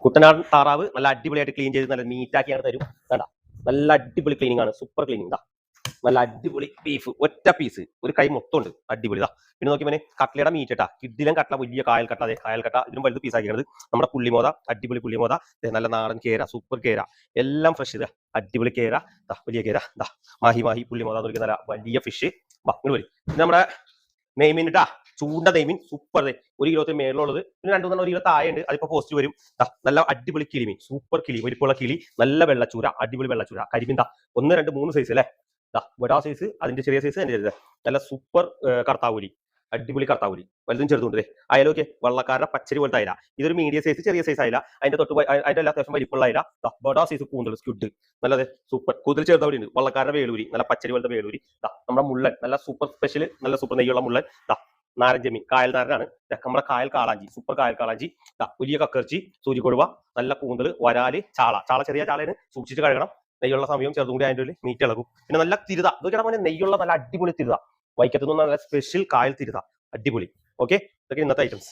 കുട്ടനാടൻ താറാവ് നല്ല അടിപൊളിയായിട്ട് ക്ലീൻ ചെയ്ത് നല്ല നീറ്റാക്കിയാണ് തരും. വേണ്ട, നല്ല അടിപൊളി ക്ലീനിങ് ആണ്, സൂപ്പർ ക്ലീനിങ്. നല്ല അടിപൊളി ബീഫ്, ഒറ്റ പീസ്, ഒരു കൈ മൊത്തം ഉണ്ട്, അടിപൊളി. പിന്നെ നോക്കി പിന്നെ കട്ട്ലയുടെ മീറ്റ് ഇട്ടാ, കിഡിലും കട്ട, വലിയ കായൽ കട്ട, അതെ കായൽ കട്ട, ഇതിനും വലുത് പീസാക്കിയത്. നമ്മുടെ പുള്ളിമോത, അടിപൊളി പുള്ളിമോത, നല്ല നാടൻ കേര, സൂപ്പർ കേര, എല്ലാം ഫ്രഷ്. ഇത് അടിപൊളി കേര, വലിയ കേര, മാഹി മാഹി പുള്ളിമോത എന്ന് നല്ല വലിയ ഫിഷ്. ഇങ്ങോട്ട് വരും. ഇത് നമ്മുടെ നെയ്മീൻ ഇട്ടാ, ചൂണ്ട നെയ്മീൻ, സൂപ്പർ. 1 കിലോത്തിന് മേളിലുള്ളത്, പിന്നെ 2-3 1 കിലോ താഴെ ഉണ്ട്, അതിപ്പോ പോസ്റ്റ് വരും. നല്ല അടിപൊളി കിളിമീൻ, സൂപ്പർ കിളി, വലിപ്പമുള്ള കിളി, നല്ല വെള്ളച്ചൂര, അടിപൊളി വെള്ളച്ചൂര, കരിമീൻ 1, 2, 3 സൈസ് അല്ലേ. വടാ സൈസ്, അതിന്റെ ചെറിയ സൈസ്, അതിന്റെ ചെറിയ, നല്ല സൂപ്പർ കർത്താവൂലി, അടിപൊളി കർത്താവൂലി, വലുതും ചെറുതുണ്ട്. അയലൊക്കെ വള്ളക്കാരുടെ പച്ചരി പോലത്തെ അയല. ഇതൊരു മീഡിയം സൈസ്, ചെറിയ സൈസ് അയല. അതിന്റെ അതിന്റെ എല്ലാ അത്യാവശ്യം വലിപ്പമുള്ള അയല. വടാ സൈസ് കൂന്തൽ, സ്ക്വിഡ്, നല്ലത് സൂപ്പർ. കൂടുതൽ ചെറുതവടി ഉണ്ട്. വള്ളക്കാരുടെ വേളൂരി, നല്ല പച്ചരി പോലത്തെ വേളൂരി. നമ്മുടെ മുള്ളൻ, നല്ല സൂപ്പർ സ്പെഷ്യൽ, നല്ല സൂപ്പർ നെയ്യുള്ള മുള്ളൻ. നാരഞ്ചമീൻ, കായൽ നാരനാണ്. നമ്മുടെ കായൽ കാളാഞ്ചി, സൂപ്പർ കായൽ കാളാഞ്ചി. വലിയ കക്കർച്ചി, സൂചിക്കൊടുവ, നല്ല കൂന്തൽ, വരാല്, ചാള. ചാള ചെറിയ ചാളയാണ്, സൂക്ഷിച്ച് കഴുകണം. നെയ്യുള്ള സമയം ചെറുതും കൂടി അതിൻ്റെ ഉള്ളിൽ മീറ്റ് ഇളകും. പിന്നെ നല്ല തിരുത, ഇതൊക്കെയാണ് പോലെ നെയ്യുള്ള നല്ല അടിപൊളി തിരുത. വൈക്കത്തുനിന്ന് നല്ല സ്പെഷ്യൽ കായൽ തിരുത, അടിപൊളി. ഓക്കെ, ഇതൊക്കെ ഇന്നത്തെ ഐറ്റംസ്.